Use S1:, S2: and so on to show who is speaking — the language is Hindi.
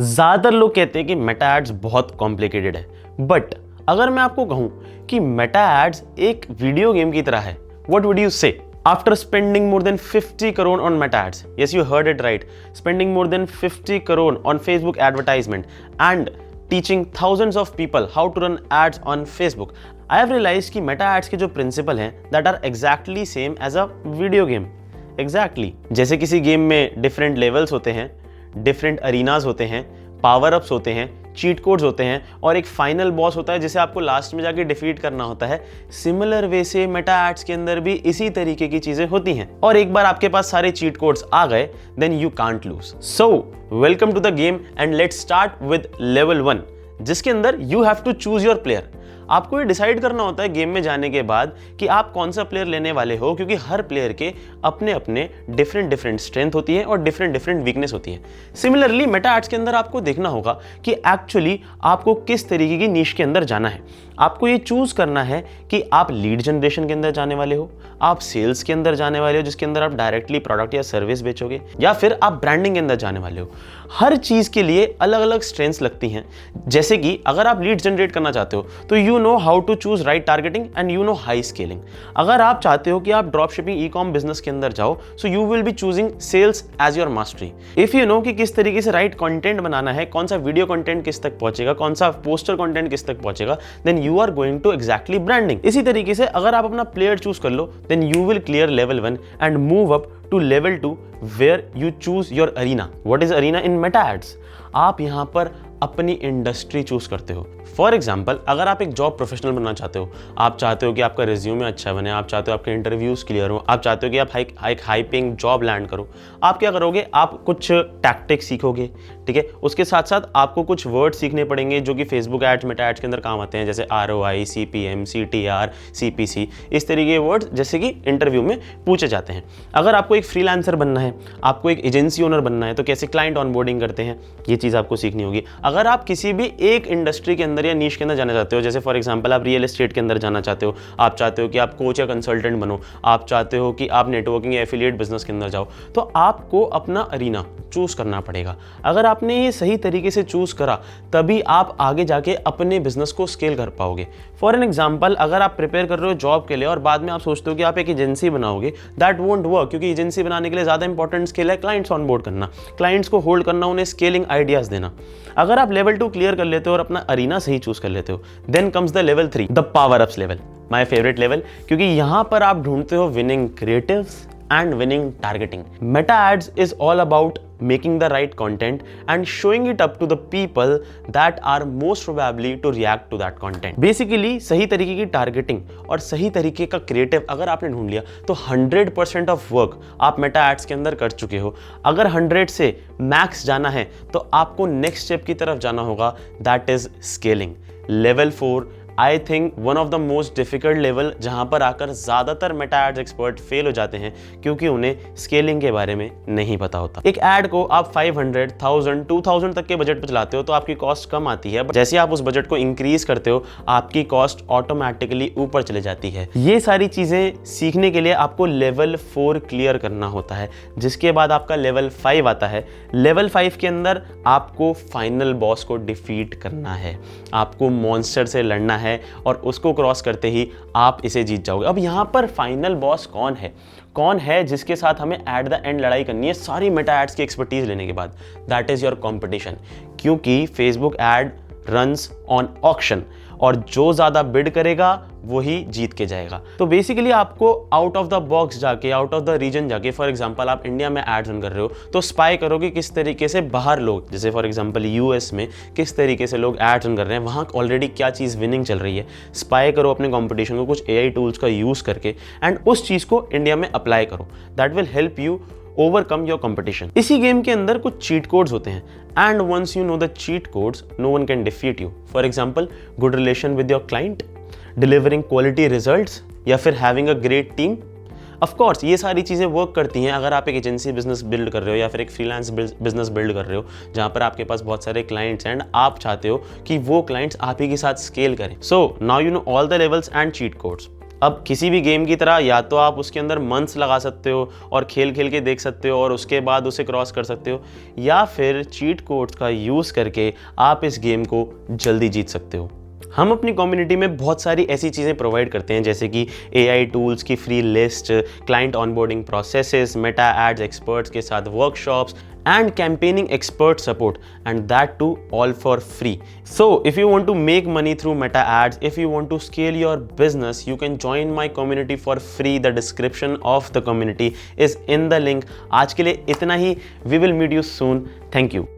S1: ज्यादातर लोग कहते हैं कि मेटा एड्स बहुत कॉम्प्लिकेटेड है, बट अगर मैं आपको कहूं कि मेटा एड्स एक वीडियो गेम की तरह है, व्हाट वुड यू से? After spending more than 50 crore on Meta ads, yes, you heard it right, spending more than 50 crore on Facebook advertisement and teaching thousands of people how to run ads on Facebook, I have realized कि Meta ads के जो principle हैं that are exactly same as a video game. Exactly. जैसे किसी गेम में different levels होते हैं, different arenas होते हैं, power ups होते हैं, चीट कोड्स होते हैं और एक फाइनल बॉस होता है जिसे आपको लास्ट में जाके डिफीट करना होता है। सिमिलर वे से मेटा एड्स के अंदर भी इसी तरीके की चीजें होती हैं और एक बार आपके पास सारे चीट कोड्स आ गए then you can't lose. So welcome to the game and let's start with level 1, जिसके अंदर you have to choose your player. आपको ये डिसाइड करना होता है गेम में जाने के बाद कि आप कौन सा प्लेयर लेने वाले हो, क्योंकि हर प्लेयर के अपने अपने डिफरेंट स्ट्रेंथ होती है और डिफरेंट वीकनेस होती है। सिमिलरली मेटा एड्स के अंदर आपको देखना होगा कि एक्चुअली आपको किस तरीके की नीश के अंदर जाना है। आपको ये चूज करना है कि आप लीड जनरेशन के अंदर जाने वाले हो, आप सेल्स के अंदर जाने वाले हो जिसके अंदर आप डायरेक्टली प्रोडक्ट या सर्विस बेचोगे, या फिर आप ब्रांडिंग के अंदर जाने वाले हो। हर चीज के लिए अलग अलग स्ट्रेंथ्स लगती हैं। जैसे कि अगर आप लीड जनरेट करना चाहते हो तो you know how to choose right targeting and you know high scaling. अगर आप चाहते हो कि आप ड्रॉप शिपिंग ई-कॉम बिजनेस के अंदर जाओ, so you will be choosing sales as your mastery. If you know कि किस तरीके से राइट कंटेंट बनाना है, कौन सा वीडियो कंटेंट किस तक पहुंचेगा, कौन सा पोस्टर कंटेंट किस तक पहुंचेगा, then you are going to exactly branding. इसी तरीके से अगर आप अपना प्लेयर चूज कर लो then you will clear level 1 and move up to level 2 where you choose your arena. What is arena in Meta ads? आप यहां पर अपनी इंडस्ट्री चूज करते हो। फॉर एग्जाम्पल, अगर आप एक जॉब प्रोफेशनल बनना चाहते हो, आप चाहते हो कि आपका रिज्यूमे अच्छा बने, आप चाहते हो आपके इंटरव्यूज क्लियर हो, आप चाहते हो कि आप एक हाई पेइंग जॉब लैंड करो, आप क्या करोगे? आप कुछ टैक्टिक्स सीखोगे, ठीक है। उसके साथ साथ आपको कुछ वर्ड सीखने पड़ेंगे जो कि फेसबुक एड्स, मेटा एड्स के अंदर काम आते हैं, जैसे ROI, CPM, CTR, CPC, इस तरीके के वर्ड्स जैसे कि इंटरव्यू में पूछे जाते हैं। अगर आपको एक फ्रीलांसर बनना है, आपको एक एजेंसी ओनर बनना है, तो कैसे क्लाइंट ऑनबोर्डिंग करते हैं, ये चीज़ आपको सीखनी होगी। अगर आप किसी भी एक इंडस्ट्री के अंदर या नीश के अंदर जाना चाहते हो, जैसे फॉर एग्जांपल आप रियल एस्टेट के अंदर जाना चाहते हो, आप चाहते हो कि आप कोच या कंसल्टेंट बनो, आप चाहते हो कि आप नेटवर्किंग या एफिलिएट बिजनेस के अंदर जाओ, तो आपको अपना अरीना चूज करना पड़ेगा। अगर आपने ये सही तरीके से चूज करा तभी आप आगे जाके अपने बिजनेस को स्केल कर पाओगे। फॉर एन एग्जांपल, अगर आप प्रिपेयर कर रहे हो जॉब के लिए और बाद में आप सोचते हो कि आप एक एजेंसी बनाओगे, दैट वोंट वर्क, क्योंकि एजेंसी बनाने के लिए ज्यादा इंपॉर्टेंट स्किल है क्लाइंट्स ऑनबोर्ड करना, क्लाइंट्स को होल्ड करना, उन्हें स्केलिंग आइडियाज देना। अगर आप लेवल 2 क्लियर कर लेते हो और अपना अरीना सही चूज कर लेते हो, then comes the level 3, the power ups level, my favourite level, क्योंकि यहां पर आप ढूंढते हो winning creatives and winning targeting. Meta ads is all about making the right content and showing it up to the people that are most probably to react to that content. Basically सही तरीके की टारगेटिंग और सही तरीके का क्रिएटिव अगर आपने ढूंढ लिया तो 100% ऑफ वर्क आप मेटा एड्स के अंदर कर चुके हो। अगर 100 से मैक्स जाना है तो आपको नेक्स्ट स्टेप की तरफ जाना होगा, that is scaling. Level 4 I think one of the most difficult level, जहां पर आकर ज्यादातर मेटा एड्स एक्सपर्ट फेल हो जाते हैं क्योंकि उन्हें स्केलिंग के बारे में नहीं पता होता। एक एड को आप 500, 1000, 2000 तक के बजट पर चलाते हो तो आपकी कॉस्ट कम आती है, जैसे आप उस बजट को इंक्रीज करते हो आपकी कॉस्ट ऑटोमेटिकली ऊपर चले जाती है। ये सारी चीजें सीखने के लिए आपको लेवल 4 क्लियर करना होता है, जिसके बाद आपका लेवल 5 आता है। लेवल 5 के अंदर आपको फाइनल बॉस को डिफीट करना है, आपको मॉन्स्टर से लड़ना है और उसको क्रॉस करते ही आप इसे जीत जाओगे। अब यहां पर फाइनल बॉस कौन है जिसके साथ हमें एट द एंड लड़ाई करनी है सारी मेटा एड्स की एक्सपर्टीज लेने के बाद? दैट इज योर कंपटीशन, क्योंकि Facebook ad runs on auction और जो ज्यादा बिड करेगा वही जीत के जाएगा। तो बेसिकली आपको आउट ऑफ द बॉक्स जाके, आउट ऑफ द रीजन जाके, फॉर एग्जांपल आप इंडिया में एड्स रन कर रहे हो तो स्पाई करो कि किस तरीके से बाहर लोग, जैसे फॉर एग्जांपल यूएस में किस तरीके से लोग एड्स रन कर रहे हैं, वहाँ ऑलरेडी क्या चीज़ विनिंग चल रही है। स्पाई करो अपने कॉम्पिटिशन को कुछ AI टूल्स का यूज़ करके एंड उस चीज़ को इंडिया में अप्लाई करो। That will help you overcome your competition. इसी गेम के अंदर कुछ चीट कोड्स होते हैं and once you know the cheat codes no one can defeat you. For example, good relation with your client, delivering quality results, या फिर having a great team. Of course ये सारी चीज़ें वर्क करती हैं अगर आप एक एजेंसी बिजनेस बिल्ड कर रहे हो या फिर एक फ्रीलांस बिजनेस बिल्ड कर रहे हो जहाँ पर आपके पास बहुत सारे क्लाइंट्स एंड आप चाहते हो कि वो क्लाइंट्स आप ही के साथ स्केल करें। So now you know all the levels and cheat codes. अब किसी भी गेम की तरह या तो आप उसके अंदर मंथ्स लगा सकते हो और खेल खेल के देख सकते हो और उसके बाद उसे क्रॉस कर सकते हो, या फिर चीट कोड्स का यूज़ करके आप इस गेम को जल्दी जीत सकते हो। हम अपनी कम्युनिटी में बहुत सारी ऐसी चीज़ें प्रोवाइड करते हैं जैसे कि AI टूल्स की free list, client onboarding processes, meta ads experts के साथ workshops and campaigning expert support, and that too all for free. So if you want to make money through meta ads, if you want to scale your business, you can join my community for free. The description of the community is in the link. आज के लिए इतना ही. We will meet you soon. Thank you.